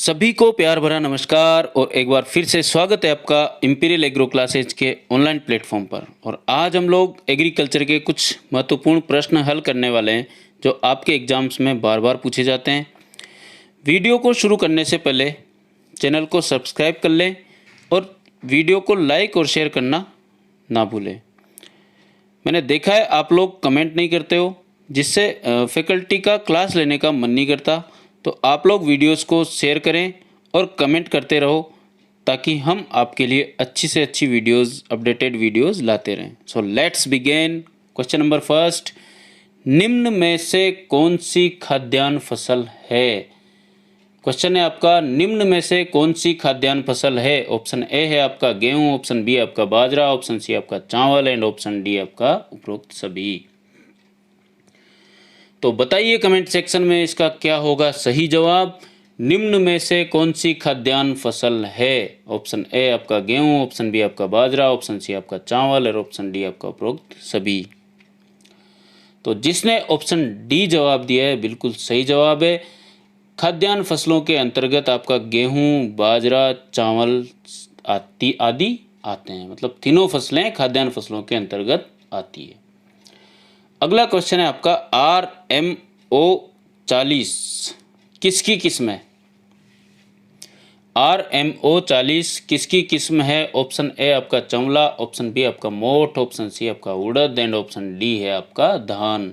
सभी को प्यार भरा नमस्कार और एक बार फिर से स्वागत है आपका इंपीरियल एग्रो क्लासेज के ऑनलाइन प्लेटफॉर्म पर। और आज हम लोग एग्रीकल्चर के कुछ महत्वपूर्ण प्रश्न हल करने वाले हैं जो आपके एग्जाम्स में बार बार पूछे जाते हैं। वीडियो को शुरू करने से पहले चैनल को सब्सक्राइब कर लें और वीडियो को लाइक और शेयर करना ना भूलें। मैंने देखा है आप लोग कमेंट नहीं करते हो, जिससे फैकल्टी का क्लास लेने का मन नहीं करता। तो आप लोग वीडियोस को शेयर करें और कमेंट करते रहो ताकि हम आपके लिए अच्छी से अच्छी वीडियोस, अपडेटेड वीडियोस लाते रहें। So let's begin. Question number first, निम्न में से कौन सी खाद्यान्न फसल है? क्वेश्चन है आपका, निम्न में से कौन सी खाद्यान्न फसल है? ऑप्शन ए है आपका गेहूं, ऑप्शन बी आपका बाजरा, ऑप्शन सी आपका चावल एंड ऑप्शन डी आपका उपरोक्त सभी। तो बताइए कमेंट सेक्शन में इसका क्या होगा सही जवाब। निम्न में से कौन सी खाद्यान्न फसल है? ऑप्शन ए आपका गेहूं, ऑप्शन बी आपका बाजरा, ऑप्शन सी आपका चावल और ऑप्शन डी आपका उपरोक्त सभी। तो जिसने ऑप्शन डी जवाब दिया है बिल्कुल सही जवाब है। खाद्यान्न फसलों के अंतर्गत आपका गेहूं, बाजरा, चावल आदि आते हैं, मतलब तीनों फसलें खाद्यान्न फसलों के अंतर्गत आती है। अगला क्वेश्चन है आपका, RMO 40 किसकी किस्म है? RMO 40 किसकी किस्म है? ऑप्शन ए आपका चंवला, ऑप्शन बी आपका मोठ, ऑप्शन सी आपका उड़द एंड ऑप्शन डी है आपका धान।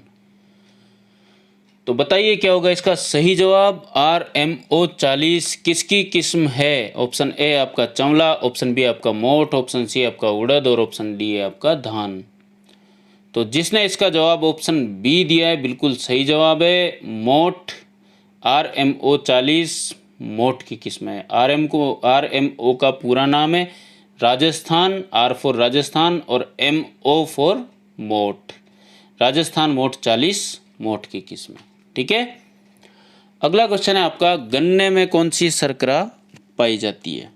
तो बताइए क्या होगा इसका सही जवाब। RMO 40 किसकी किस्म है? ऑप्शन ए आपका चंवला, ऑप्शन बी आपका मोठ, ऑप्शन सी आपका उड़द और ऑप्शन डी है आपका धान। तो जिसने इसका जवाब ऑप्शन बी दिया है बिल्कुल सही जवाब है, मोठ। RMO 40 मोठ की किस्म है। RMO का पूरा नाम है राजस्थान, R फॉर राजस्थान और MO फॉर मोठ। राजस्थान मोठ 40 मोठ की किस्म है। ठीक है। अगला क्वेश्चन है आपका, गन्ने में कौन सी शर्करा पाई जाती है?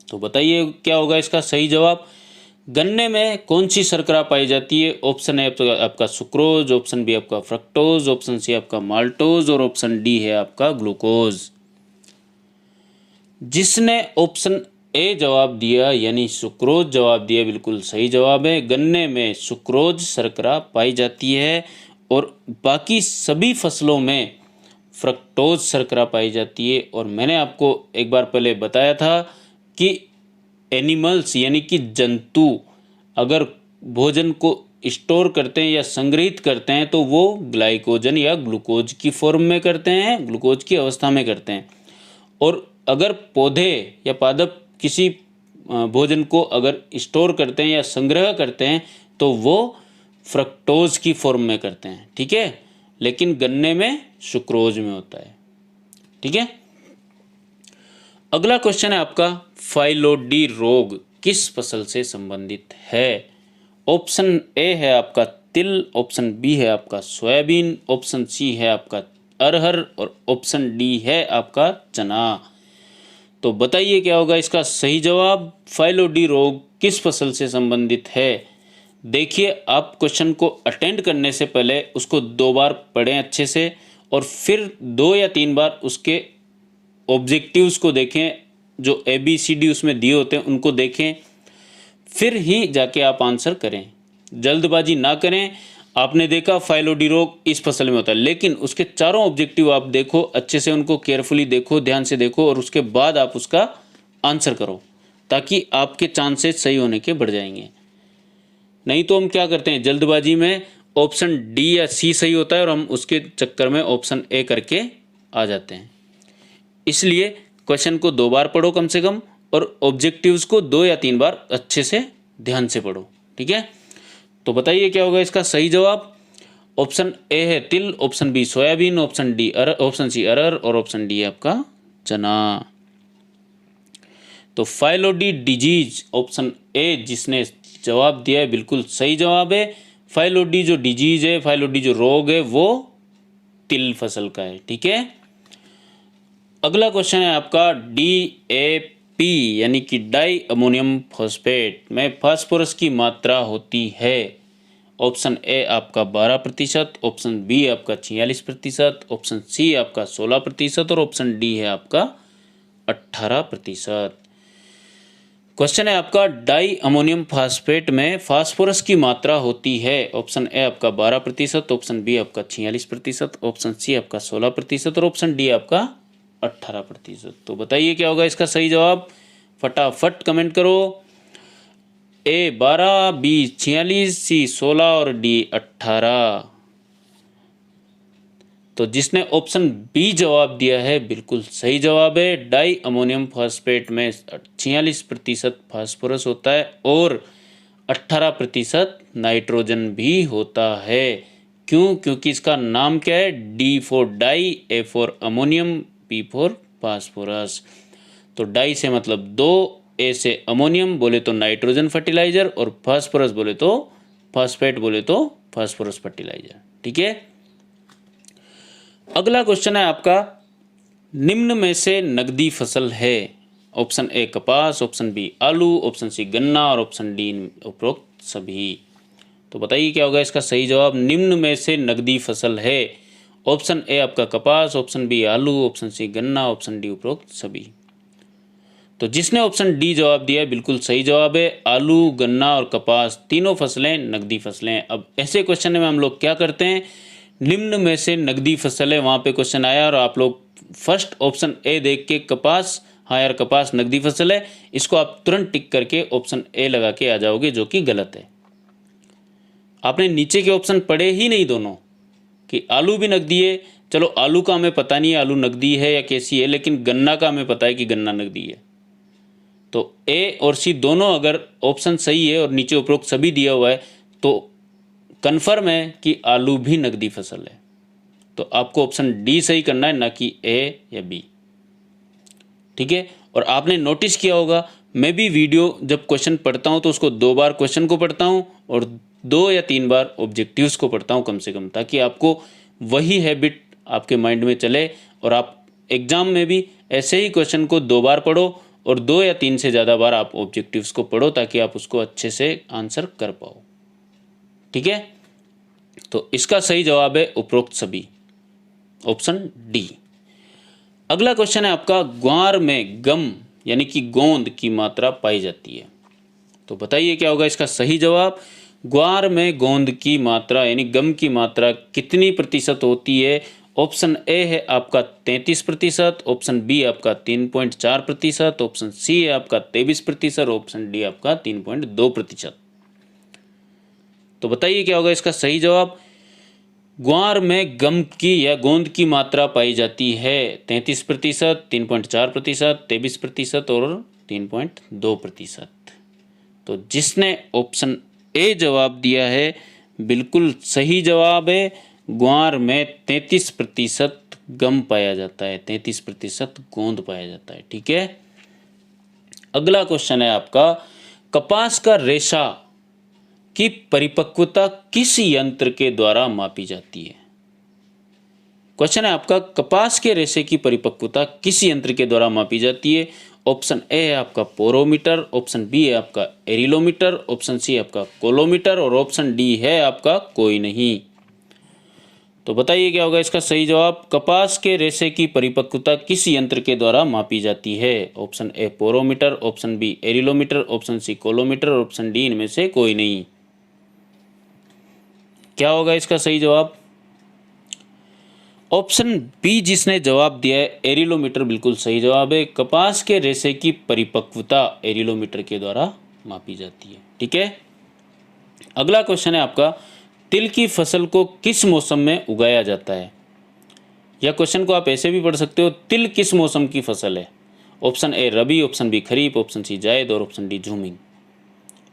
तो बताइए क्या होगा इसका सही जवाब। गन्ने में कौन सी शर्करा पाई जाती है? ऑप्शन है आपका सुक्रोज, ऑप्शन बी आपका फ्रक्टोज, ऑप्शन सी आपका माल्टोज और ऑप्शन डी है आपका ग्लूकोज। जिसने ऑप्शन ए जवाब दिया यानी सुक्रोज जवाब दिया बिल्कुल सही जवाब है। गन्ने में सुक्रोज शर्करा पाई जाती है और बाकी सभी फसलों में फ्रक्टोज शर्करा पाई जाती है। और मैंने आपको एक बार पहले बताया था कि एनिमल्स यानी कि जंतु अगर भोजन को स्टोर करते हैं या संग्रहित करते हैं तो वो ग्लाइकोजन या ग्लूकोज की फॉर्म में करते हैं, ग्लूकोज की अवस्था में करते हैं। और अगर पौधे या पादप किसी भोजन को अगर स्टोर करते हैं या संग्रह करते हैं तो वो फ्रक्टोज की फॉर्म में करते हैं। ठीक है, लेकिन गन्ने में सुक्रोज में होता है। ठीक है। अगला क्वेश्चन है आपका, फाइलोडी रोग किस फसल से संबंधित है? ऑप्शन ए है आपका तिल, ऑप्शन बी है आपका सोयाबीन, ऑप्शन सी है आपका अरहर और ऑप्शन डी है आपका चना। तो बताइए क्या होगा इसका सही जवाब। फाइलोडी रोग किस फसल से संबंधित है? देखिए, आप क्वेश्चन को अटेंड करने से पहले उसको 2 बार पढ़ें अच्छे से और फिर 2 या 3 बार उसके ऑब्जेक्टिव्स को देखें, जो ABCD उसमें दिए होते हैं उनको देखें, फिर ही जाके आप आंसर करें। जल्दबाजी ना करें। आपने देखा फाइलोडी रोग इस फसल में होता है, लेकिन उसके चारों ऑब्जेक्टिव आप देखो अच्छे से, उनको केयरफुली देखो, ध्यान से देखो और उसके बाद आप उसका आंसर करो ताकि आपके चांसेस सही होने के बढ़ जाएंगे। नहीं तो हम क्या करते हैं, जल्दबाजी में ऑप्शन डी या सी सही होता है और हम उसके चक्कर में ऑप्शन ए करके आ जाते हैं। इसलिए क्वेश्चन को 2 बार पढ़ो कम से कम और ऑब्जेक्टिव्स को 2 या 3 बार अच्छे से ध्यान से पढ़ो। ठीक है। तो बताइए क्या होगा इसका सही जवाब। ऑप्शन ए है तिल, option B soybean, option C अरहर और ऑप्शन डी है आपका चना। तो फाइलोडी डिजीज ऑप्शन ए जिसने जवाब दिया है बिल्कुल सही जवाब है। फाइलोडी जो डिजीज है, फाइलोडी जो रोग है वो तिल फसल का है। ठीक है। अगला क्वेश्चन है आपका, DAP यानी कि डाई अमोनियम फॉस्फेट में फास्फोरस की मात्रा होती है। ऑप्शन ए आपका 12%, ऑप्शन बी आपका 46%, ऑप्शन सी आपका 16% और ऑप्शन डी है आपका 18%। क्वेश्चन है आपका डाई अमोनियम फास्फेट में फास्फोरस की मात्रा होती है। ऑप्शन ए आपका 12%, ऑप्शन बी आपका 46%, ऑप्शन सी आपका 16% और ऑप्शन डी आपका 18%। तो बताइए क्या होगा इसका सही जवाब, फटाफट कमेंट करो। ए 12, बी 46, सी 16 और डी 18। तो जिसने ऑप्शन बी जवाब दिया है बिल्कुल सही जवाब है। डाई अमोनियम फॉस्फेट में 46% फास्फोरस होता है और 18% नाइट्रोजन भी होता है। क्यों? क्योंकि इसका नाम क्या है, D for di, A for ammonium, P for phosphorus. तो डाई से मतलब दो, ए से अमोनियम बोले तो नाइट्रोजन फर्टिलाइजर और फास्फोरस बोले तो फास्फेट बोले तो फास्फोरस फर्टिलाइजर। ठीक है, अगला क्वेश्चन है आपका, निम्न में से नकदी फसल है। ऑप्शन ए कपास, ऑप्शन बी आलू, ऑप्शन सी गन्ना और ऑप्शन डी उपरोक्त सभी। तो बताइए क्या होगा इसका सही जवाब। निम्न में से नकदी फसल है। ऑप्शन ए आपका कपास, ऑप्शन बी आलू, ऑप्शन सी गन्ना, ऑप्शन डी उपरोक्त सभी। तो जिसने ऑप्शन डी जवाब दिया है बिल्कुल सही जवाब है। आलू, गन्ना और कपास तीनों फसलें नकदी फसलें। अब ऐसे क्वेश्चन में हम लोग क्या करते हैं, निम्न में से नकदी फसल है, वहाँ पे क्वेश्चन आया और आप लोग फर्स्ट ऑप्शन ए देख के कपास, हाँ यार कपास नकदी फसल है, इसको आप तुरंत टिक करके ऑप्शन ए लगा के आ जाओगे, जो कि गलत है। आपने नीचे के ऑप्शन पढ़े ही नहीं दोनों, कि आलू भी नकदी है। चलो आलू का हमें पता नहीं है आलू नकदी है या कैसी है, लेकिन गन्ना का हमें पता है कि गन्ना नकदी है। तो ए और सी दोनों अगर ऑप्शन सही है और नीचे उपरोक्त सभी दिया हुआ है तो कन्फर्म है कि आलू भी नकदी फसल है। तो आपको ऑप्शन डी सही करना है, ना कि ए या बी। ठीक है, और आपने नोटिस किया होगा मैं भी वीडियो जब क्वेश्चन पढ़ता हूं तो उसको 2 बार क्वेश्चन को पढ़ता हूं और 2 या 3 बार ऑब्जेक्टिव्स को पढ़ता हूं कम से कम, ताकि आपको वही हैबिट आपके माइंड में चले और आप एग्जाम में भी ऐसे ही क्वेश्चन को 2 बार पढ़ो और 2 या 3 से ज़्यादा बार आप ऑब्जेक्टिव्स को पढ़ो, ताकि आप उसको अच्छे से आंसर कर पाओ। ठीक है, तो इसका सही जवाब है उपरोक्त सभी, ऑप्शन डी। अगला क्वेश्चन है आपका, ग्वार में गम यानी कि गोंद की मात्रा पाई जाती है। तो बताइए क्या होगा इसका सही जवाब। ग्वार में गोंद की मात्रा यानी गम की मात्रा कितनी प्रतिशत होती है। ऑप्शन ए है आपका 33%, ऑप्शन बी आपका 3.4%, ऑप्शन सी है आपका 23%, ऑप्शन डी आपका 3.2%। तो बताइए क्या होगा इसका सही जवाब। ग्वार में गम की या गोंद की मात्रा पाई जाती है 33%, 3.4%, 23% और 3.2%। तो जिसने ऑप्शन ए जवाब दिया है बिल्कुल सही जवाब है। ग्वार में 33% गम पाया जाता है, 33% गोंद पाया जाता है। ठीक है, अगला क्वेश्चन है आपका, कपास का रेशा की परिपक्वता किस यंत्र के द्वारा मापी जाती है। क्वेश्चन है आपका, कपास के रेशे की परिपक्वता किस यंत्र के द्वारा मापी जाती है। ऑप्शन ए है आपका पोरोमीटर, ऑप्शन बी है आपका एरिलोमीटर, ऑप्शन सी है आपका कोलोमीटर और ऑप्शन डी है आपका कोई नहीं। तो बताइए क्या होगा इसका सही जवाब। कपास के रेशे की परिपक्वता किस यंत्र के द्वारा मापी जाती है। Option A porometer, option B aerilometer, option C colorimeter और ऑप्शन डी इनमें से कोई नहीं। क्या होगा इसका सही जवाब। ऑप्शन बी जिसने जवाब दिया है एरिलोमीटर बिल्कुल सही जवाब है। कपास के रेशे की परिपक्वता एरिलोमीटर के द्वारा मापी जाती है। ठीक है, अगला क्वेश्चन है आपका, तिल की फसल को किस मौसम में उगाया जाता है। या क्वेश्चन को आप ऐसे भी पढ़ सकते हो, तिल किस मौसम की फसल है। Option A rabi, option B kharif, option C zaid और ऑप्शन डी झूमिंग।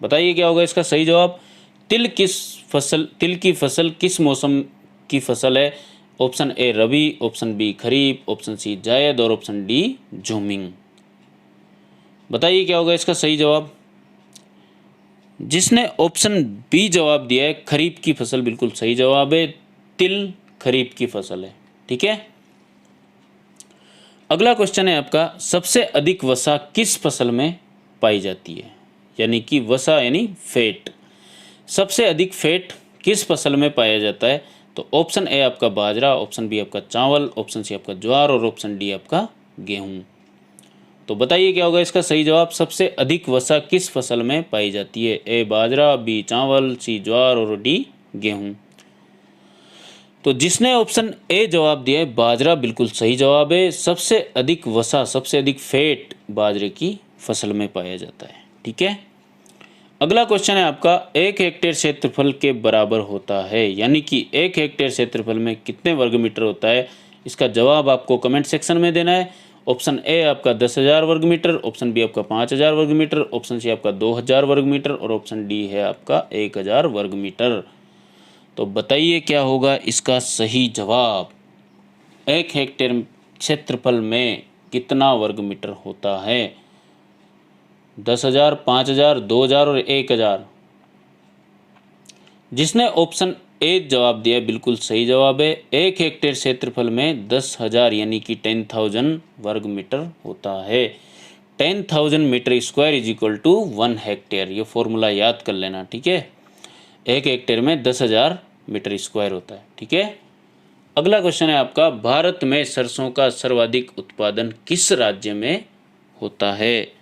बताइए क्या होगा इसका सही जवाब। तिल की फसल किस मौसम की फसल है। Option A rabi, option B kharif, option C zaid और ऑप्शन डी झूमिंग। बताइए क्या होगा इसका सही जवाब। जिसने ऑप्शन बी जवाब दिया है खरीफ की फसल बिल्कुल सही जवाब है। तिल खरीफ की फसल है। ठीक है, अगला क्वेश्चन है आपका, सबसे अधिक वसा किस फसल में पाई जाती है। यानी कि वसा यानी फैट, सबसे अधिक फैट किस फसल में पाया जाता है? तो ऑप्शन ए आपका बाजरा, ऑप्शन बी आपका चावल, ऑप्शन सी आपका ज्वार और ऑप्शन डी आपका गेहूँ। तो बताइए क्या होगा इसका सही जवाब? सबसे अधिक वसा किस फसल में पाई जाती है? ए बाजरा, बी चावल, सी ज्वार और डी गेहूँ। तो जिसने ऑप्शन ए जवाब दिया है बाजरा, बिल्कुल सही जवाब है। सबसे अधिक वसा, सबसे अधिक फैट बाजरे की फसल में पाया जाता है। ठीक है, अगला क्वेश्चन है आपका, 1 हेक्टेयर क्षेत्रफल के बराबर होता है, यानी कि 1 हेक्टेयर क्षेत्रफल में कितने वर्ग मीटर होता है? इसका जवाब आपको कमेंट सेक्शन में देना है। ऑप्शन ए आपका 10,000 वर्ग मीटर, ऑप्शन बी आपका 5,000 वर्ग मीटर, ऑप्शन सी आपका 2,000 वर्ग मीटर और ऑप्शन डी है आपका 1,000 वर्ग मीटर। तो बताइए क्या होगा इसका सही जवाब? 1 हेक्टेयर क्षेत्रफल में कितना वर्ग मीटर होता है? 10,000, 5,000, 2,000 और 1,000। जिसने ऑप्शन ए जवाब दिया बिल्कुल सही जवाब है। 1 हेक्टेयर क्षेत्रफल में 10,000 यानी कि 10,000 वर्ग मीटर होता है। 10,000 metre square is equal to 1 hectare. ये फॉर्मूला याद कर लेना। ठीक है, 1 हेक्टेयर में 10,000 मीटर स्क्वायर होता है। ठीक है, अगला क्वेश्चन है आपका, भारत में सरसों का सर्वाधिक उत्पादन किस राज्य में होता है?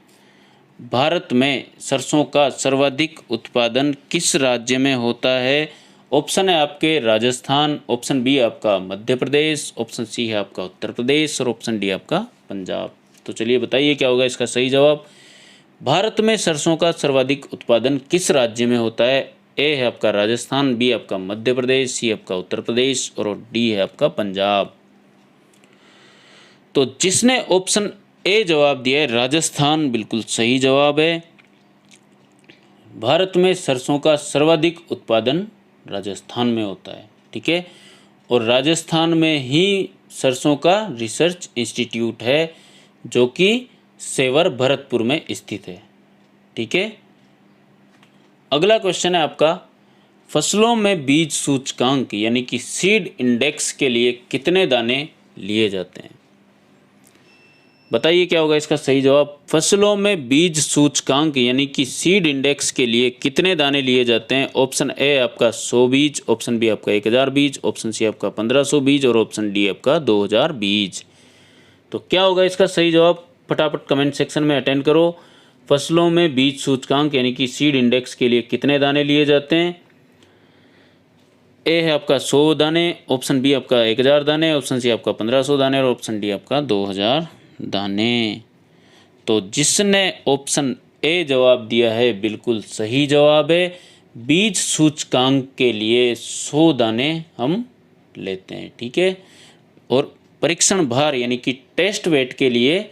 भारत में सरसों का सर्वाधिक उत्पादन किस राज्य में होता है? ऑप्शन है आपके राजस्थान, ऑप्शन बी आपका मध्य प्रदेश, ऑप्शन सी है आपका उत्तर प्रदेश और ऑप्शन डी आपका पंजाब। तो चलिए बताइए क्या होगा इसका सही जवाब? भारत में सरसों का सर्वाधिक उत्पादन किस राज्य में होता है? ए है आपका राजस्थान, बी आपका मध्य प्रदेश, सी आपका उत्तर प्रदेश और डी है आपका पंजाब। तो जिसने ऑप्शन ए जवाब दिया है राजस्थान, बिल्कुल सही जवाब है। भारत में सरसों का सर्वाधिक उत्पादन राजस्थान में होता है। ठीक है, और राजस्थान में ही सरसों का रिसर्च इंस्टीट्यूट है जो कि सेवर भरतपुर में स्थित है। ठीक है, अगला क्वेश्चन है आपका, फसलों में बीज सूचकांक यानी कि सीड इंडेक्स के लिए कितने दाने लिए जाते हैं? बताइए क्या होगा इसका सही जवाब? फसलों में बीज सूचकांक यानी कि सीड इंडेक्स के लिए कितने दाने लिए जाते हैं? ऑप्शन ए आपका 100 बीज, ऑप्शन बी आपका 1,000 बीज, ऑप्शन सी आपका 1,500 बीज और ऑप्शन डी आपका 2,000 बीज। तो क्या होगा इसका सही जवाब? फटाफट कमेंट सेक्शन में अटेंड करो। फसलों में बीज सूचकांक यानी कि सीड इंडेक्स के लिए कितने दाने लिए जाते हैं? ए है आपका 100 दाने, ऑप्शन बी आपका 1,000 दाने, ऑप्शन सी आपका 1,500 दाने और ऑप्शन डी आपका 2,000 दाने। तो जिसने ऑप्शन ए जवाब दिया है बिल्कुल सही जवाब है। बीज सूचकांक के लिए 100 दाने हम लेते हैं। ठीक है, और परीक्षण भार यानी कि टेस्ट वेट के लिए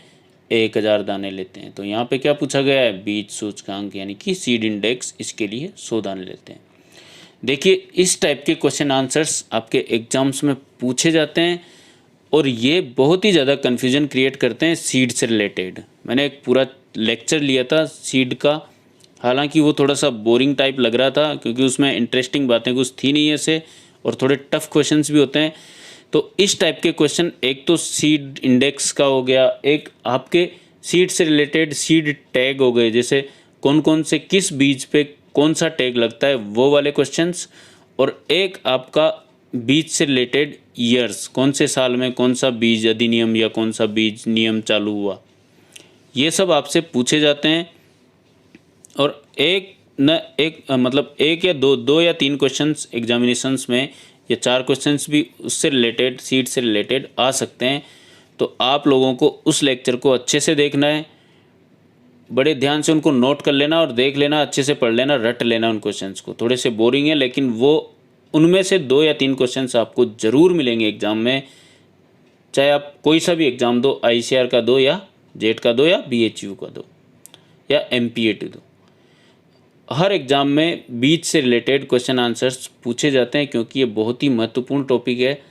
1,000 दाने लेते हैं। तो यहाँ पे क्या पूछा गया है? बीज सूचकांक यानी कि सीड इंडेक्स, इसके लिए 100 दाने लेते हैं। देखिए, इस टाइप के क्वेश्चन आंसर्स आपके एग्जाम्स में पूछे जाते हैं और ये बहुत ही ज़्यादा कन्फ्यूजन क्रिएट करते हैं सीड से रिलेटेड। मैंने एक पूरा लेक्चर लिया था सीड का, हालांकि वो थोड़ा सा बोरिंग टाइप लग रहा था क्योंकि उसमें इंटरेस्टिंग बातें कुछ थी नहीं ऐसे, और थोड़े टफ क्वेश्चंस भी होते हैं। तो इस टाइप के क्वेश्चन, एक तो सीड इंडेक्स का हो गया, एक आपके सीड से रिलेटेड सीड टैग हो गए, जैसे कौन कौन से किस बीज पे कौन सा टैग लगता है वो वाले क्वेश्चंस, और एक आपका बीज से रिलेटेड ईयर्स, कौन से साल में कौन सा बीज अधिनियम या कौन सा बीज नियम चालू हुआ, ये सब आपसे पूछे जाते हैं। और एक या दो या तीन क्वेश्चंस एग्जामिनेशंस में, या 4 क्वेश्चंस भी उससे रिलेटेड, सीड से रिलेटेड आ सकते हैं। तो आप लोगों को उस लेक्चर को अच्छे से देखना है, बड़े ध्यान से उनको नोट कर लेना और देख लेना, अच्छे से पढ़ लेना, रट लेना उन क्वेश्चंस को। थोड़े से बोरिंग है लेकिन वो उनमें से 2 या 3 क्वेश्चंस आपको ज़रूर मिलेंगे एग्ज़ाम में, चाहे आप कोई सा भी एग्ज़ाम दो, ICAR का दो या जेट का दो या BHU का दो या MPAT दो। हर एग्ज़ाम में बीज से रिलेटेड क्वेश्चन आंसर्स पूछे जाते हैं क्योंकि ये बहुत ही महत्वपूर्ण टॉपिक है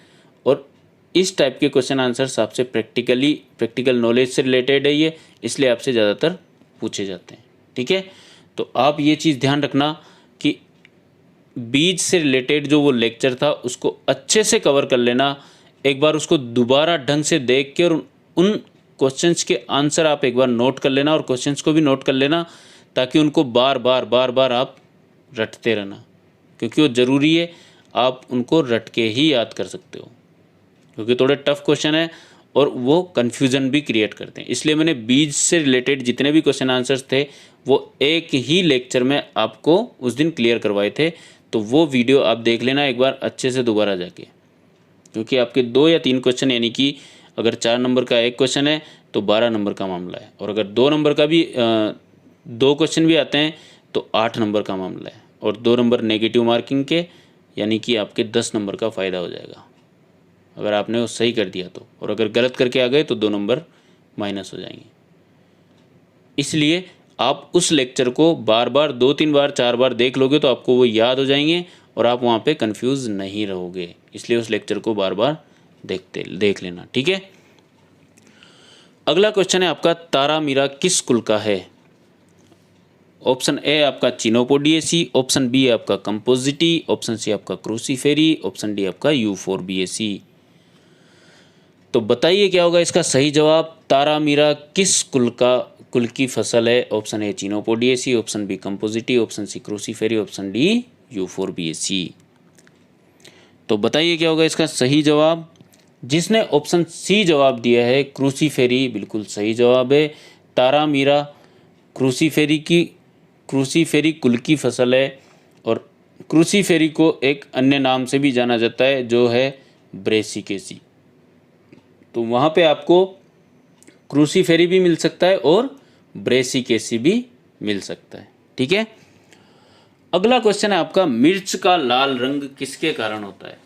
और इस टाइप के क्वेश्चन आंसर्स आपसे प्रैक्टिकल नॉलेज से रिलेटेड है ये, इसलिए आपसे ज़्यादातर पूछे जाते हैं। ठीक है, तो आप ये चीज़ ध्यान रखना कि बीज से रिलेटेड जो वो लेक्चर था उसको अच्छे से कवर कर लेना, एक बार उसको दोबारा ढंग से देख के और उन क्वेश्चंस के आंसर आप एक बार नोट कर लेना और क्वेश्चंस को भी नोट कर लेना, ताकि उनको बार बार आप रटते रहना, क्योंकि वो ज़रूरी है, आप उनको रट के ही याद कर सकते हो, क्योंकि थोड़े टफ क्वेश्चन है और वो कन्फ्यूज़न भी क्रिएट करते हैं। इसलिए मैंने बीज से रिलेटेड जितने भी क्वेश्चन आंसर्स थे वो एक ही लेक्चर में आपको उस दिन क्लियर करवाए थे, तो वो वीडियो आप देख लेना एक बार अच्छे से दोबारा जाके, क्योंकि आपके 2 या 3 क्वेश्चन, यानी कि अगर 4 नंबर का एक क्वेश्चन है तो 12 नंबर का मामला है, और अगर 2 नंबर का भी 2 क्वेश्चन भी आते हैं तो 8 नंबर का मामला है, और 2 नंबर नेगेटिव मार्किंग के, यानी कि आपके 10 नंबर का फ़ायदा हो जाएगा अगर आपने वो सही कर दिया तो, और अगर गलत करके आ गए तो 2 नंबर माइनस हो जाएंगे। इसलिए आप उस लेक्चर को बार बार 2-3 बार 4 बार देख लोगे तो आपको वो याद हो जाएंगे और आप वहाँ पे कंफ्यूज नहीं रहोगे। इसलिए उस लेक्चर को बार बार देख लेना, ठीक है। अगला क्वेश्चन है आपका, तारामीरा किस कुल का है? ऑप्शन ए आपका चिनोपोडिएसी, ऑप्शन बी आपका कंपोजिटी, ऑप्शन सी आपका क्रूसीफेरी, ऑप्शन डी आपका यूफोरबिएसी। तो बताइए क्या होगा इसका सही जवाब। तारामीरा किस कुल की फसल है? Option A Chenopodiaceae, option B Compositae, option C Cruciferae, option D Euphorbiaceae. तो बताइए क्या होगा इसका सही जवाब। जिसने ऑप्शन सी जवाब दिया है क्रूसीफेरी, बिल्कुल सही जवाब है। तारामीरा क्रूसीफेरी कुल की फसल है, और क्रूसीफेरी को एक अन्य नाम से भी जाना जाता है जो है ब्रेसिकेसी। तो वहाँ पे आपको क्रूसीफेरी भी मिल सकता है और ब्रेसिकेसी भी मिल सकता है, ठीक है। अगला क्वेश्चन है आपका, मिर्च का लाल रंग किसके कारण होता है?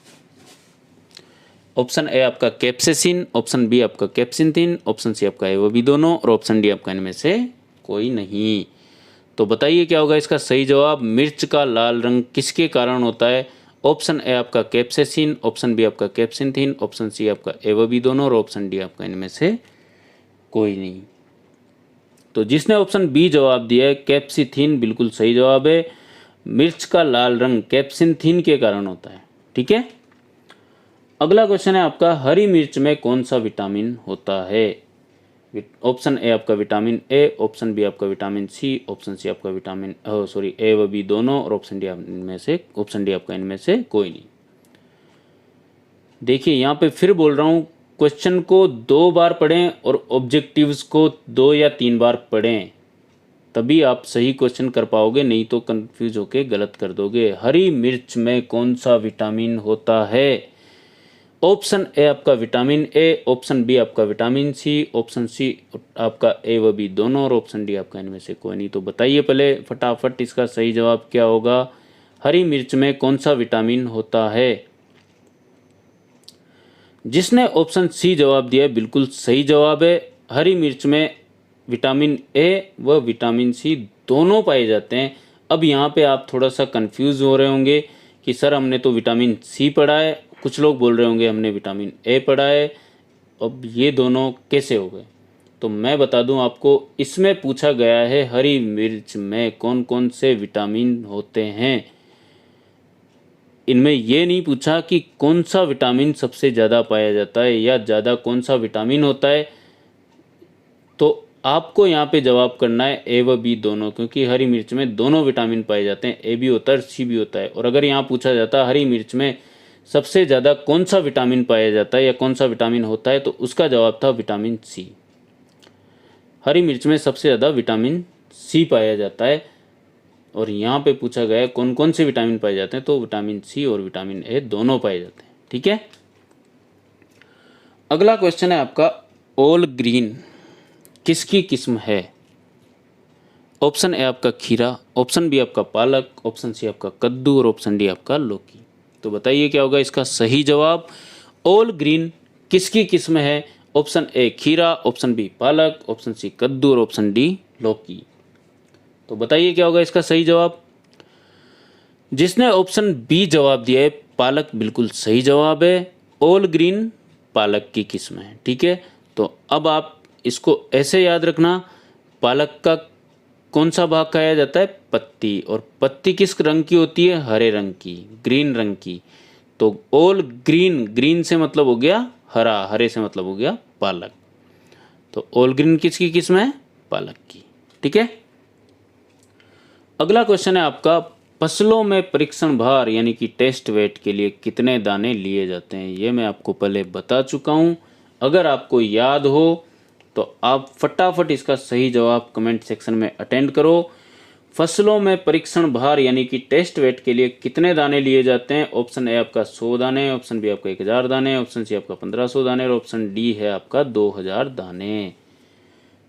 ऑप्शन ए आपका कैप्सेसिन, ऑप्शन बी आपका कैप्सिंथिन, ऑप्शन सी आपका है वो भी दोनों, और ऑप्शन डी आपका इनमें से कोई नहीं। तो बताइए क्या होगा इसका सही जवाब। मिर्च का लाल रंग किसके कारण होता है? ऑप्शन ए आपका कैप्सेसिन, ऑप्शन बी आपका कैप्सिंथिन, ऑप्शन सी आपका ए वो भी दोनों, और ऑप्शन डी आपका इनमें से कोई नहीं। तो जिसने ऑप्शन बी जवाब दिया है कैप्सिथिन, बिल्कुल सही जवाब है। मिर्च का लाल रंग कैप्सिंथिन के कारण होता है, ठीक है। अगला क्वेश्चन है आपका, हरी मिर्च में कौन सा विटामिन होता है? ऑप्शन ए आपका विटामिन ए, ऑप्शन बी आपका विटामिन सी, ऑप्शन सी आपका विटामिन ए व बी दोनों, और ऑप्शन डी आपका इनमें से कोई नहीं। देखिए यहाँ पे फिर बोल रहा हूँ, क्वेश्चन को 2 बार पढ़ें और ऑब्जेक्टिव्स को 2 या 3 बार पढ़ें, तभी आप सही क्वेश्चन कर पाओगे, नहीं तो कंफ्यूज होके गलत कर दोगे। हरी मिर्च में कौन सा विटामिन होता है? ऑप्शन ए आपका विटामिन ए, ऑप्शन बी आपका विटामिन सी, ऑप्शन सी आपका ए व बी दोनों, और ऑप्शन डी आपका इनमें से कोई नहीं। तो बताइए पहले फटाफट इसका सही जवाब क्या होगा। हरी मिर्च में कौन सा विटामिन होता है? जिसने ऑप्शन सी जवाब दिया बिल्कुल सही जवाब है। हरी मिर्च में विटामिन ए व विटामिन सी दोनों पाए जाते हैं। अब यहाँ पे आप थोड़ा सा कंफ्यूज हो रहे होंगे कि सर हमने तो विटामिन सी पढ़ा है, कुछ लोग बोल रहे होंगे हमने विटामिन ए पढ़ा है, अब ये दोनों कैसे हो गए? तो मैं बता दूं आपको, इसमें पूछा गया है हरी मिर्च में कौन कौन से विटामिन होते हैं। इनमें ये नहीं पूछा कि कौन सा विटामिन सबसे ज़्यादा पाया जाता है या ज़्यादा कौन सा विटामिन होता है। तो आपको यहाँ पे जवाब करना है ए व बी दोनों, क्योंकि हरी मिर्च में दोनों विटामिन पाए जाते हैं, ए भी होता है सी भी होता है। और अगर यहाँ पूछा जाता हरी मिर्च में सबसे ज़्यादा कौन सा विटामिन पाया जाता है या कौन सा विटामिन होता है, तो उसका जवाब था विटामिन सी। हरी मिर्च में सबसे ज़्यादा विटामिन सी पाया जाता है, और यहाँ पे पूछा गया है कौन कौन से विटामिन पाए जाते हैं, तो विटामिन सी और विटामिन ए दोनों पाए जाते हैं, ठीक है। अगला क्वेश्चन है आपका, ऑल ग्रीन किसकी किस्म है? ऑप्शन ए आपका खीरा, ऑप्शन बी आपका पालक, ऑप्शन सी आपका कद्दू, और ऑप्शन डी आपका लौकी। तो बताइए क्या होगा इसका सही जवाब। ऑल ग्रीन किसकी किस्म है? ऑप्शन ए खीरा, ऑप्शन बी पालक, ऑप्शन सी कद्दू, और ऑप्शन डी लौकी। तो बताइए क्या होगा इसका सही जवाब। जिसने ऑप्शन बी जवाब दिया है पालक, बिल्कुल सही जवाब है। ऑल ग्रीन पालक की किस्म है, ठीक है। तो अब आप इसको ऐसे याद रखना, पालक का कौन सा भाग खाया जाता है? पत्ती। और पत्ती किस रंग की होती है? हरे रंग की, ग्रीन रंग की। तो ऑल ग्रीन, ग्रीन से मतलब हो गया हरा, हरे से मतलब हो गया पालक। तो ऑल ग्रीन किसकी किस्म है? पालक की, ठीक है। अगला क्वेश्चन है आपका, फसलों में परीक्षण भार यानी कि टेस्ट वेट के लिए कितने दाने लिए जाते हैं, ये मैं आपको पहले बता चुका हूँ। अगर आपको याद हो तो आप फटाफट इसका सही जवाब कमेंट सेक्शन में अटेंड करो। फसलों में परीक्षण भार यानी कि टेस्ट वेट के लिए कितने दाने लिए जाते हैं? ऑप्शन ए आपका 100 दाने, ऑप्शन बी आपका 1000 दाने, ऑप्शन सी आपका 1500 दाने और ऑप्शन डी है आपका 2000 दाने।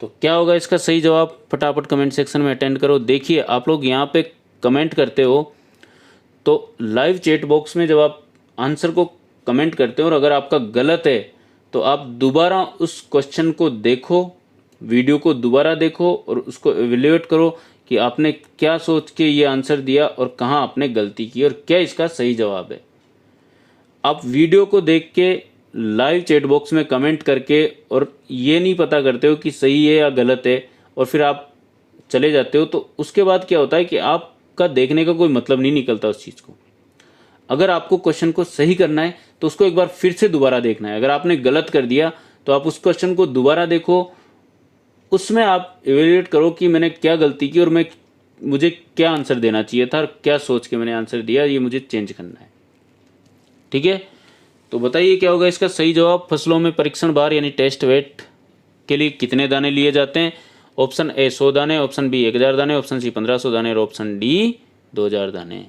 तो क्या होगा इसका सही जवाब? फटाफट कमेंट सेक्शन में अटेंड करो। देखिए आप लोग यहाँ पे कमेंट करते हो तो लाइव चैट बॉक्स में जब आप आंसर को कमेंट करते हो और अगर आपका गलत है तो आप दोबारा उस क्वेश्चन को देखो, वीडियो को दोबारा देखो और उसको एवेल्युएट करो कि आपने क्या सोच के ये आंसर दिया और कहाँ आपने गलती की और क्या इसका सही जवाब है। आप वीडियो को देख के लाइव चैट बॉक्स में कमेंट करके और ये नहीं पता करते हो कि सही है या गलत है और फिर आप चले जाते हो, तो उसके बाद क्या होता है कि आपका देखने का कोई मतलब नहीं निकलता उस चीज़ को। अगर आपको क्वेश्चन को सही करना है तो उसको एक बार फिर से दोबारा देखना है। अगर आपने गलत कर दिया तो आप उस क्वेश्चन को दोबारा देखो, उसमें आप इवेल्युएट करो कि मैंने क्या गलती की और मुझे क्या आंसर देना चाहिए था और क्या सोच के मैंने आंसर दिया, ये मुझे चेंज करना है। ठीक है, तो बताइए क्या होगा इसका सही जवाब? फसलों में परीक्षण भार यानी टेस्ट वेट के लिए कितने दाने लिए जाते हैं? ऑप्शन ए 100 दाने, ऑप्शन बी 1000 दाने, ऑप्शन सी 1500 दाने और ऑप्शन डी 2000 दाने।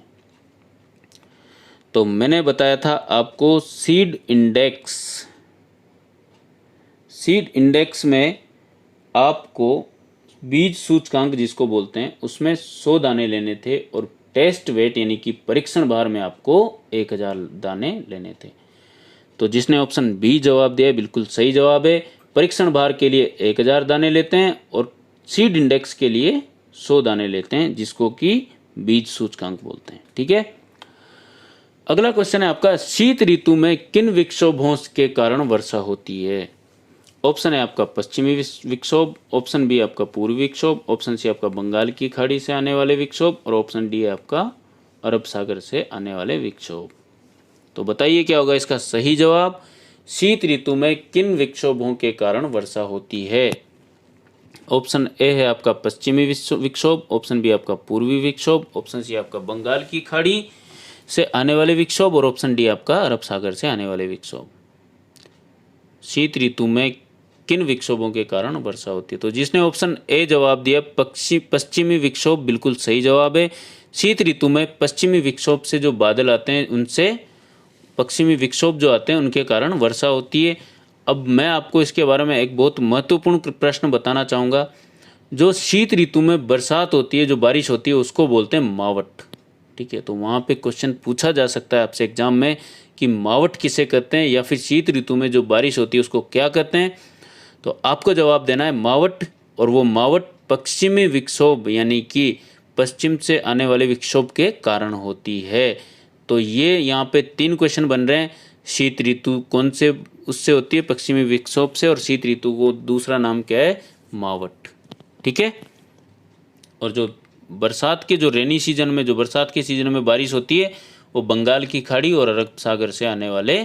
तो मैंने बताया था आपको सीड इंडेक्स में आपको बीज सूचकांक जिसको बोलते हैं उसमें 100 दाने लेने थे और टेस्ट वेट यानी कि परीक्षण भार में आपको 1000 दाने लेने थे। तो जिसने ऑप्शन बी जवाब दिया बिल्कुल सही जवाब है। परीक्षण भार के लिए 1000 दाने लेते हैं और सीड इंडेक्स के लिए 100 दाने लेते हैं जिसको कि बीज सूचकांक बोलते हैं। ठीक है, अगला क्वेश्चन है आपका, शीत ऋतु में किन विक्षोभों के कारण वर्षा होती है? ऑप्शन है आपका पश्चिमी विक्षोभ, ऑप्शन बी आपका पूर्वी विक्षोभ, ऑप्शन सी आपका बंगाल की खाड़ी से आने वाले विक्षोभ और ऑप्शन डी है आपका अरब सागर से आने वाले विक्षोभ। तो बताइए क्या होगा इसका सही जवाब? शीत ऋतु में किन विक्षोभों के कारण वर्षा होती है? ऑप्शन ए है आपका पश्चिमी विक्षोभ, ऑप्शन बी आपका पूर्वी विक्षोभ, ऑप्शन सी आपका बंगाल की खाड़ी से आने वाले विक्षोभ और ऑप्शन डी आपका अरब सागर से आने वाले विक्षोभ। शीत ऋतु में किन विक्षोभों के कारण वर्षा होती है? तो जिसने ऑप्शन ए जवाब दिया पश्चिमी विक्षोभ बिल्कुल सही जवाब है। शीत ऋतु में पश्चिमी विक्षोभ से जो बादल आते हैं उनसे पश्चिमी विक्षोभ जो आते हैं उनके कारण वर्षा होती है। अब मैं आपको इसके बारे में एक बहुत महत्वपूर्ण प्रश्न बताना चाहूँगा। जो शीत ऋतु में बरसात होती है, जो बारिश होती है, उसको बोलते हैं मावठ। ठीक है, तो वहाँ पे क्वेश्चन पूछा जा सकता है आपसे एग्जाम में कि मावठ किसे कहते हैं या फिर शीत ऋतु में जो बारिश होती है उसको क्या कहते हैं? तो आपको जवाब देना है मावठ, और वो मावठ पश्चिमी विक्षोभ यानी कि पश्चिम से आने वाले विक्षोभ के कारण होती है। तो ये यहाँ पे 3 क्वेश्चन बन रहे हैं। शीत ऋतु कौन से उससे होती है? पश्चिमी विक्षोभ से, और शीत ऋतु को दूसरा नाम क्या है? मावठ। ठीक है, और जो बरसात के जो रेनी सीजन में, जो बरसात के सीजन में बारिश होती है वो बंगाल की खाड़ी और अरब सागर से आने वाले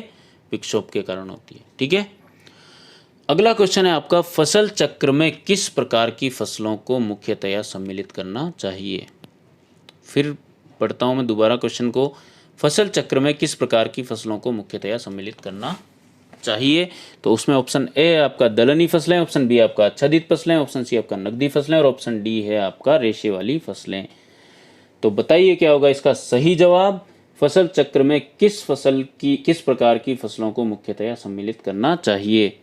विक्षोभ के कारण होती है। ठीक है, अगला क्वेश्चन है आपका, फसल चक्र में किस प्रकार की फसलों को मुख्यतया सम्मिलित करना चाहिए? फिर पढ़ता हूँ मैं दोबारा क्वेश्चन को। फसल चक्र में किस प्रकार की फसलों को मुख्यतया सम्मिलित करना चाहिए? तो उसमें ऑप्शन ए है आपका दलहनी फसलें, ऑप्शन बी आपका आच्छादित फसलें, ऑप्शन सी आपका नकदी फसलें और ऑप्शन डी है आपका रेशे वाली फसलें। तो बताइए क्या होगा इसका सही जवाब? फसल चक्र में किस प्रकार की फसलों को मुख्यतया सम्मिलित करना चाहिए?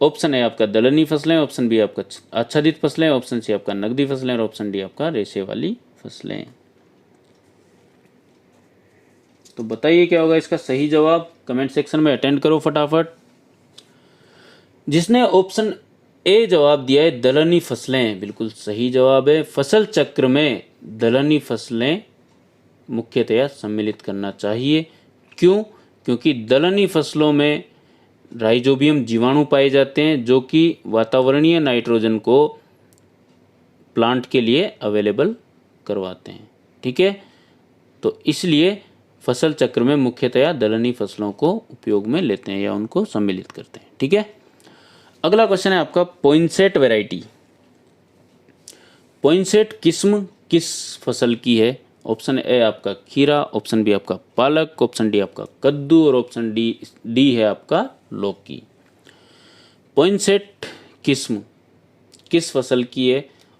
ऑप्शन ए आपका दलहनी फसलें, ऑप्शन बी आपका आच्छादित फसलें, ऑप्शन सी आपका नकदी फसलें और ऑप्शन डी आपका रेशे वाली फसलें। तो बताइए क्या होगा इसका सही जवाब? कमेंट सेक्शन में अटेंड करो फटाफट। जिसने ऑप्शन ए जवाब दिया है दलहनी फसलें, बिल्कुल सही जवाब है। फसल चक्र में दलहनी फसलें मुख्यतया सम्मिलित करना चाहिए। क्यों? क्योंकि दलहनी फसलों में राइजोबियम जीवाणु पाए जाते हैं जो कि वातावरणीय नाइट्रोजन को प्लांट के लिए अवेलेबल करवाते हैं। ठीक है, तो इसलिए फसल चक्र में मुख्यतया दलहनी फसलों को उपयोग में लेते हैं या उनको सम्मिलित करते हैं। ठीक है, अगला क्वेश्चन है आपका, पोइनसेट वैरायटी। पोइनसेट किस्म किस फसल की है? ऑप्शन ए आपका खीरा, ऑप्शन बी आपका पालक, ऑप्शन डी आपका कद्दू और ऑप्शन डी है आपका लौकी। पॉइंसेट किस्म किस फसल की है?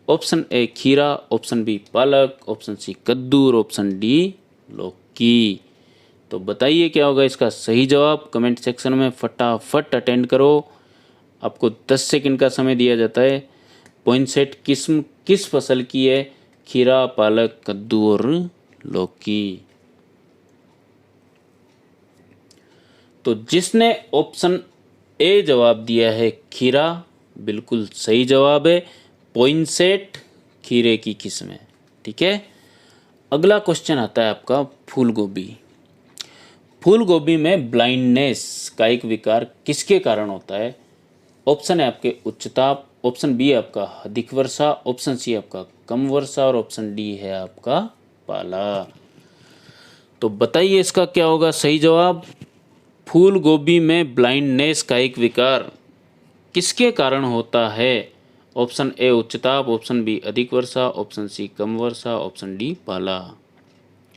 ऑप्शन ए खीरा, ऑप्शन बी पालक, ऑप्शन सी कद्दू और ऑप्शन डी लौकी। तो बताइए क्या होगा इसका सही जवाब? कमेंट सेक्शन में फटाफट अटेंड करो। आपको 10 सेकंड का समय दिया जाता है। पॉइंसेट किस्म किस फसल की है? खीरा, पालक, कद्दू और लौकी। तो जिसने ऑप्शन ए जवाब दिया है खीरा, बिल्कुल सही जवाब है। पॉइंसेट खीरे की किस्म है। ठीक है, अगला क्वेश्चन आता है आपका फूल गोभी। फूल गोभी में ब्लाइंडनेस का एक विकार किसके कारण होता है? ऑप्शन है आपके उच्च ताप, ऑप्शन बी आपका अधिक वर्षा, ऑप्शन सी आपका कम वर्षा और ऑप्शन डी है आपका पाला। तो बताइए इसका क्या होगा सही जवाब? फूल गोभी में ब्लाइंडनेस का एक विकार किसके कारण होता है? ऑप्शन ए उच्च ताप, ऑप्शन बी अधिक वर्षा, ऑप्शन सी कम वर्षा, ऑप्शन डी पाला।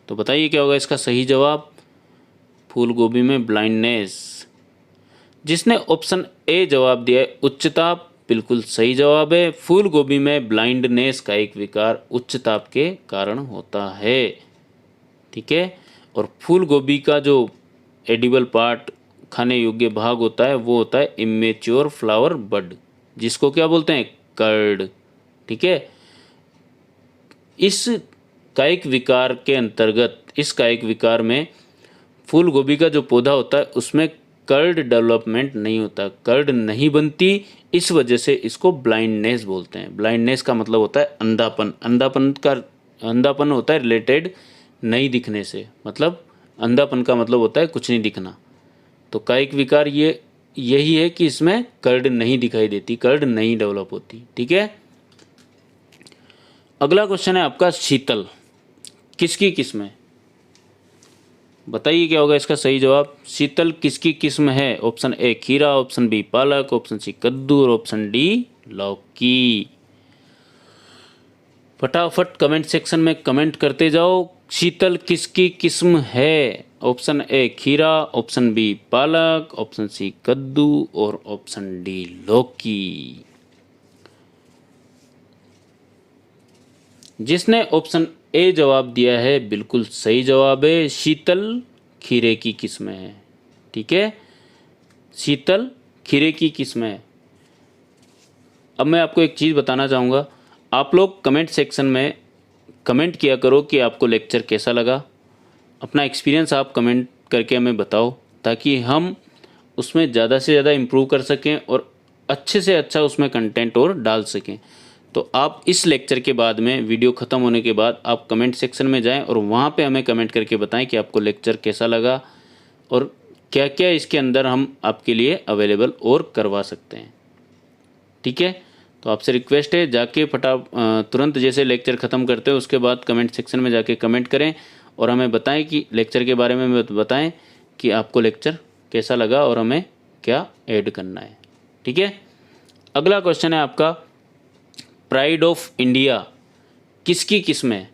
तो बताइए क्या होगा इसका सही जवाब? फूल गोभी में ब्लाइंडनेस। जिसने ऑप्शन ए जवाब दिया है उच्च ताप, बिल्कुल सही जवाब है। फूल गोभी में ब्लाइंडनेस का एक विकार उच्च ताप के कारण होता है। ठीक है, और फूल गोभी का जो एडिबल पार्ट, खाने योग्य भाग होता है, वो होता है इमेच्योर फ्लावर बड, जिसको क्या बोलते हैं? कर्ड। ठीक है, इस कायिक विकार के अंतर्गत, इस कायिक विकार में फूल गोभी का जो पौधा होता है उसमें कर्ड डेवलपमेंट नहीं होता, कर्ड नहीं बनती, इस वजह से इसको ब्लाइंडनेस बोलते हैं। ब्लाइंडनेस का मतलब होता है अंधापन। अंधापन होता है रिलेटेड नहीं दिखने से, मतलब अंधापन का मतलब होता है कुछ नहीं दिखना। तो कायिक विकार यही है कि इसमें कर्ड नहीं दिखाई देती, कर्ड नहीं डेवलप होती। ठीक है, अगला क्वेश्चन है आपका शीतल किसकी किस्म है? बताइए क्या होगा इसका सही जवाब? शीतल किसकी किस्म है? ऑप्शन ए खीरा, ऑप्शन बी पालक, ऑप्शन सी कद्दू और ऑप्शन डी लौकी। फटाफट कमेंट सेक्शन में कमेंट करते जाओ। शीतल किसकी किस्म है? ऑप्शन ए खीरा, ऑप्शन बी पालक, ऑप्शन सी कद्दू और ऑप्शन डी लौकी। जिसने ऑप्शन ए जवाब दिया है बिल्कुल सही जवाब है। शीतल खीरे की किस्म है। ठीक है, शीतल खीरे की किस्म है। अब मैं आपको एक चीज़ बताना चाहूँगा, आप लोग कमेंट सेक्शन में कमेंट किया करो कि आपको लेक्चर कैसा लगा। अपना एक्सपीरियंस आप कमेंट करके हमें बताओ, ताकि हम उसमें ज़्यादा से ज़्यादा इम्प्रूव कर सकें और अच्छे से अच्छा उसमें कंटेंट और डाल सकें। तो आप इस लेक्चर के बाद में, वीडियो ख़त्म होने के बाद, आप कमेंट सेक्शन में जाएं और वहाँ पे हमें कमेंट करके बताएं कि आपको लेक्चर कैसा लगा और क्या क्या इसके अंदर हम आपके लिए अवेलेबल और करवा सकते हैं। ठीक है, तो आपसे रिक्वेस्ट है जाके तुरंत जैसे लेक्चर ख़त्म करते हो उसके बाद कमेंट सेक्शन में जाके कमेंट करें और हमें बताएं कि लेक्चर के बारे में बताएं कि आपको लेक्चर कैसा लगा और हमें क्या ऐड करना है। ठीक है, अगला क्वेश्चन है आपका प्राइड ऑफ इंडिया किसकी किस्म है?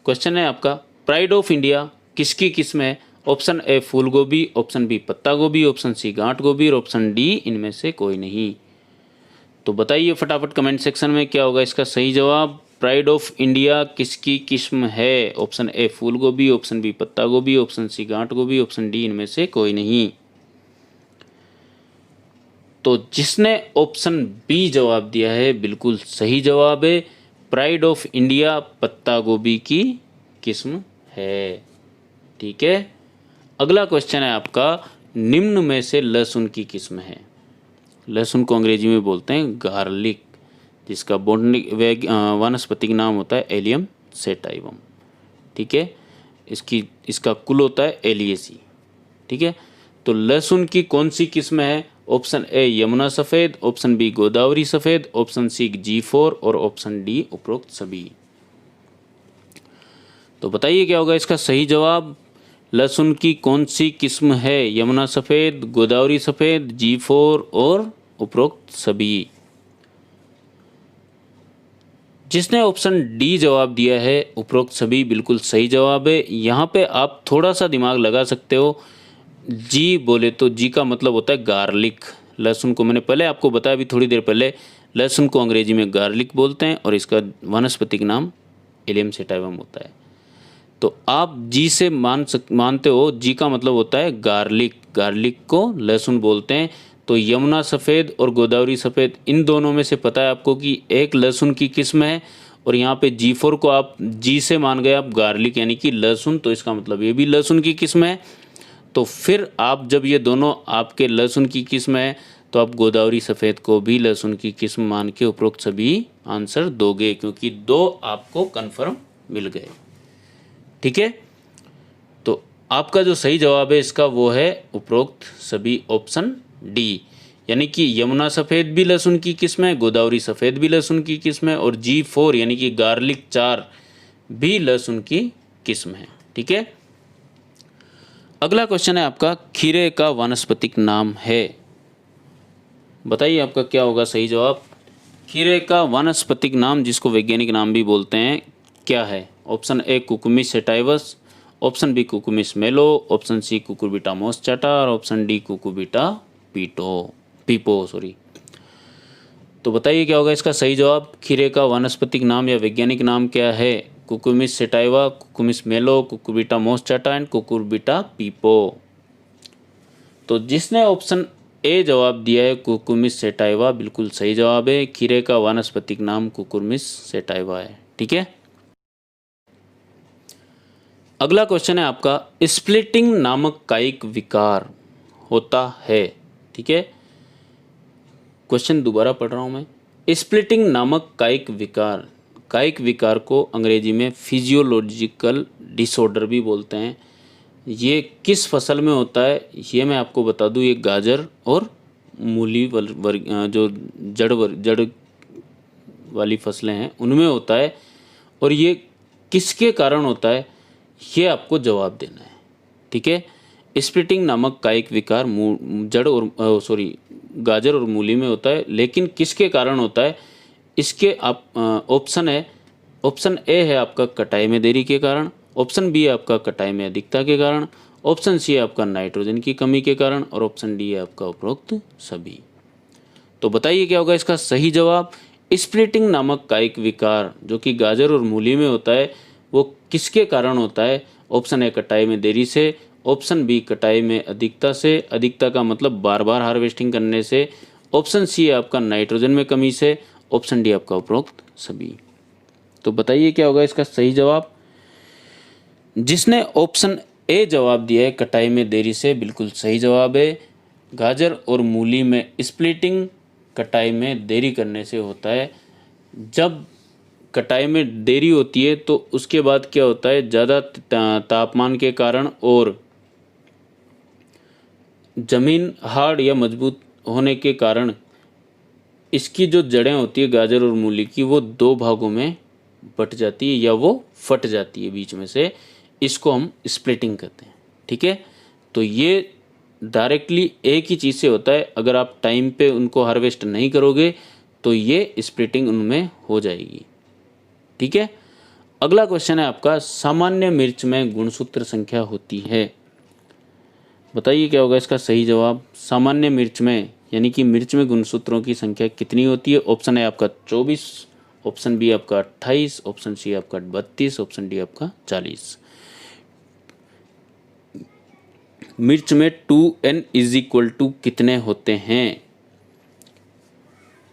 क्वेश्चन है आपका प्राइड ऑफ इंडिया किसकी किस्म है? ऑप्शन ए फूल गोभी, ऑप्शन बी पत्ता गोभी, ऑप्शन सी गांठ गोभी और ऑप्शन डी इनमें से कोई नहीं। तो बताइए फटाफट कमेंट सेक्शन में क्या होगा इसका सही जवाब? प्राइड ऑफ इंडिया किसकी किस्म है? ऑप्शन ए फूल गोभी, ऑप्शन बी पत्ता गोभी, ऑप्शन सी गांठ गोभी, ऑप्शन डी इनमें से कोई नहीं। तो जिसने ऑप्शन बी जवाब दिया है बिल्कुल सही जवाब है। प्राइड ऑफ इंडिया पत्ता गोभी की किस्म है। ठीक है, अगला क्वेश्चन है आपका निम्न में से लहसुन की किस्म है। लहसुन को अंग्रेजी में बोलते हैं गार्लिक, जिसका बॉटनिक वानस्पतिक नाम होता है एलियम सेटाइवम। ठीक है, इसका कुल होता है एलियेसी। ठीक है, तो लहसुन की कौन सी किस्म है? ऑप्शन ए यमुना सफ़ेद, ऑप्शन बी गोदावरी सफ़ेद, ऑप्शन सी G4 और ऑप्शन डी उपरोक्त सभी। तो बताइए क्या होगा इसका सही जवाब? लहसुन की कौन सी किस्म है? यमुना सफ़ेद, गोदावरी सफ़ेद, G4 और उपरोक्त सभी। जिसने ऑप्शन डी जवाब दिया है उपरोक्त सभी बिल्कुल सही जवाब है। यहाँ पे आप थोड़ा सा दिमाग लगा सकते हो। जी बोले तो जी का मतलब होता है गार्लिक। लहसुन को मैंने पहले आपको बताया अभी थोड़ी देर पहले, लहसुन को अंग्रेजी में गार्लिक बोलते हैं और इसका वानस्पतिक नाम इलियम सैटिवम होता है। तो आप जी से मानते हो, जी का मतलब होता है गार्लिक, गार्लिक को लहसुन बोलते हैं। तो यमुना सफ़ेद और गोदावरी सफ़ेद इन दोनों में से पता है आपको कि एक लहसुन की किस्म है, और यहाँ पे G4 को आप जी से मान गए आप गार्लिक यानी कि लहसुन, तो इसका मतलब ये भी लहसुन की किस्म है। तो फिर आप जब ये दोनों आपके लहसुन की किस्म है तो आप गोदावरी सफ़ेद को भी लहसुन की किस्म मान के उपरोक्त सभी आंसर दोगे, क्योंकि दो आपको कन्फर्म मिल गए। ठीक है, तो आपका जो सही जवाब है इसका वो है उपरोक्त सभी ऑप्शन डी, यानी कि यमुना सफ़ेद भी लहसुन की किस्म है, गोदावरी सफ़ेद भी लहसुन की किस्म है, और G4 यानी कि गार्लिक 4 भी लहसुन की किस्म है। ठीक है, अगला क्वेश्चन है आपका, खीरे का वानस्पतिक नाम है। बताइए आपका क्या होगा सही जवाब। खीरे का वानस्पतिक नाम, जिसको वैज्ञानिक नाम भी बोलते हैं, क्या है। Option A cucumis sativus, option B cucumis melo, option C cucurbita moschata और option D cucurbita pepo sorry. तो बताइए क्या होगा इसका सही जवाब। खीरे का वानस्पतिक नाम या वैज्ञानिक नाम क्या है। कुकुमिस सेटाइवा, कुकुमिस मेलो, कुकुरबिटा मोस्टाटा एंड कुकुरबिटा पीपो। तो जिसने ऑप्शन ए जवाब दिया है कुकुमिस सेटाइवा बिल्कुल सही जवाब है। खीरे का वानस्पतिक नाम कुकुमिस सेटाइवा है। ठीक है, अगला क्वेश्चन है आपका, स्प्लिटिंग नामक कायिक विकार होता है। ठीक है, क्वेश्चन दोबारा पढ़ रहा हूं मैं। स्प्लिटिंग नामक कायिक विकार को अंग्रेजी में फिजियोलॉजिकल डिसऑर्डर भी बोलते हैं। ये किस फसल में होता है ये मैं आपको बता दूं। ये गाजर और मूली जो जड़ वाली फसलें हैं उनमें होता है, और ये किसके कारण होता है ये आपको जवाब देना है। ठीक है, स्प्लिटिंग नामक कायिक विकार गाजर और मूली में होता है, लेकिन किसके कारण होता है इसके आप ऑप्शन ए है आपका कटाई में देरी के कारण, ऑप्शन बी है आपका कटाई में अधिकता के कारण, ऑप्शन सी है आपका नाइट्रोजन की कमी के कारण, और ऑप्शन डी है आपका उपरोक्त सभी। तो बताइए क्या होगा इसका सही जवाब। स्प्लिटिंग नामक कायिक विकार जो कि गाजर और मूली में होता है वो किसके कारण होता है। ऑप्शन ए कटाई में देरी से, ऑप्शन बी कटाई में अधिकता से, अधिकता का मतलब बार बार हार्वेस्टिंग करने से, ऑप्शन सी है आपका नाइट्रोजन में कमी से, ऑप्शन डी आपका उपरोक्त सभी। तो बताइए क्या होगा इसका सही जवाब। जिसने ऑप्शन ए जवाब दिया है कटाई में देरी से बिल्कुल सही जवाब है। गाजर और मूली में स्प्लिटिंग कटाई में देरी करने से होता है। जब कटाई में देरी होती है तो उसके बाद क्या होता है, ज़्यादा तापमान के कारण और ज़मीन हार्ड या मजबूत होने के कारण इसकी जो जड़ें होती है गाजर और मूली की वो दो भागों में बट जाती है या वो फट जाती है बीच में से। इसको हम स्प्लिटिंग कहते हैं। ठीक है, तो ये डायरेक्टली एक ही चीज़ से होता है। अगर आप टाइम पे उनको हार्वेस्ट नहीं करोगे तो ये स्प्लिटिंग उनमें हो जाएगी। ठीक है, अगला क्वेश्चन है आपका, सामान्य मिर्च में गुणसूत्र संख्या होती है। बताइए क्या होगा इसका सही जवाब। सामान्य मिर्च में यानी कि मिर्च में गुणसूत्रों की संख्या कितनी होती है। ऑप्शन है आपका 24, ऑप्शन बी आपका 28, ऑप्शन सी आपका 32, ऑप्शन डी आपका 40। मिर्च में 2n = कितने होते हैं।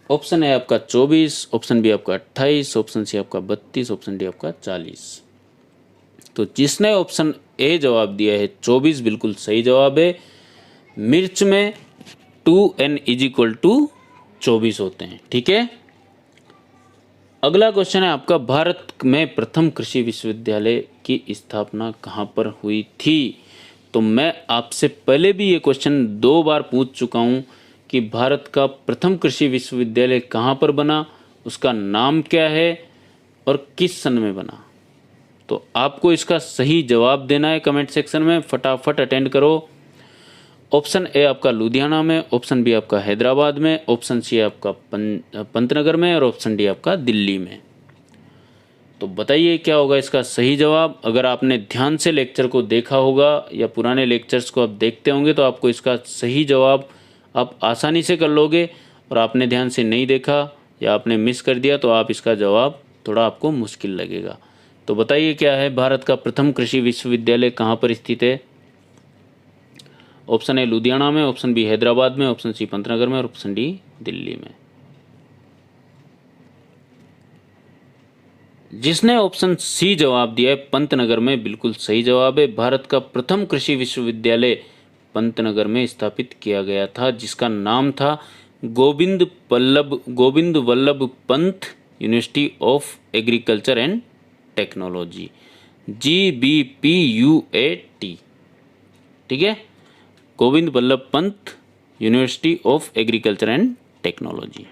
ऑप्शन है आपका 24, ऑप्शन बी आपका 28, ऑप्शन सी आपका 32, ऑप्शन डी आपका 40। तो जिसने ऑप्शन ए जवाब दिया है 24 बिल्कुल सही जवाब है। मिर्च में 2n = 24 होते हैं। ठीक है, अगला क्वेश्चन है आपका, भारत में प्रथम कृषि विश्वविद्यालय की स्थापना कहाँ पर हुई थी। तो मैं आपसे पहले भी ये क्वेश्चन 2 बार पूछ चुका हूँ कि भारत का प्रथम कृषि विश्वविद्यालय कहाँ पर बना, उसका नाम क्या है और किस सन में बना। तो आपको इसका सही जवाब देना है कमेंट सेक्शन में, फटाफट अटेंड करो। ऑप्शन ए आपका लुधियाना में, ऑप्शन बी आपका हैदराबाद में, ऑप्शन सी आपका पंतनगर में और ऑप्शन डी आपका दिल्ली में। तो बताइए क्या होगा इसका सही जवाब। अगर आपने ध्यान से लेक्चर को देखा होगा या पुराने लेक्चर्स को आप देखते होंगे तो आपको इसका सही जवाब आप आसानी से कर लोगे, और आपने ध्यान से नहीं देखा या आपने मिस कर दिया तो आप इसका जवाब थोड़ा आपको मुश्किल लगेगा। तो बताइए क्या है, भारत का प्रथम कृषि विश्वविद्यालय कहाँ पर स्थित है? ऑप्शन ए लुधियाना में, ऑप्शन बी हैदराबाद में, ऑप्शन सी पंतनगर में और ऑप्शन डी दिल्ली में। जिसने ऑप्शन सी जवाब दिया है पंतनगर में, बिल्कुल सही जवाब है। भारत का प्रथम कृषि विश्वविद्यालय पंतनगर में स्थापित किया गया था, जिसका नाम था Govind Vallabh Pant university of agriculture and technology, GBPUAT। ठीक है, Govind Vallabh Pant university of agriculture and technology.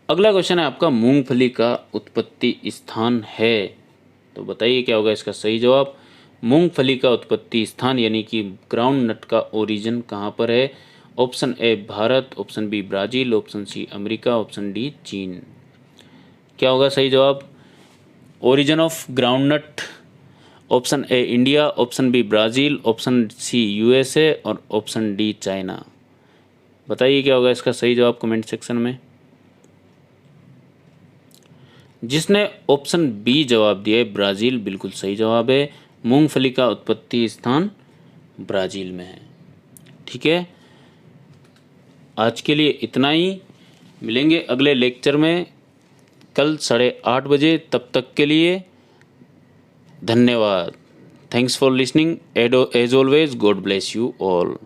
अगला क्वेश्चन है आपका, मूंगफली का उत्पत्ति स्थान है। तो बताइए क्या होगा इसका सही जवाब। मूंगफली का उत्पत्ति स्थान यानी कि ग्राउंड नट का ओरिजिन कहाँ पर है? Option A Bharat, option B Brazil, option C America, option D चीन। क्या होगा सही जवाब? Origin of groundnut, option A India, option B Brazil, option C USA और ऑप्शन डी चाइना। बताइए क्या होगा इसका सही जवाब कमेंट सेक्शन में। जिसने ऑप्शन बी जवाब दिया है ब्राज़ील, बिल्कुल सही जवाब है। मूंगफली का उत्पत्ति स्थान ब्राज़ील में है। ठीक है, आज के लिए इतना ही। मिलेंगे अगले लेक्चर में कल 8:30 बजे। तब तक के लिए धन्यवाद। Thanks for listening. As always, God bless you all.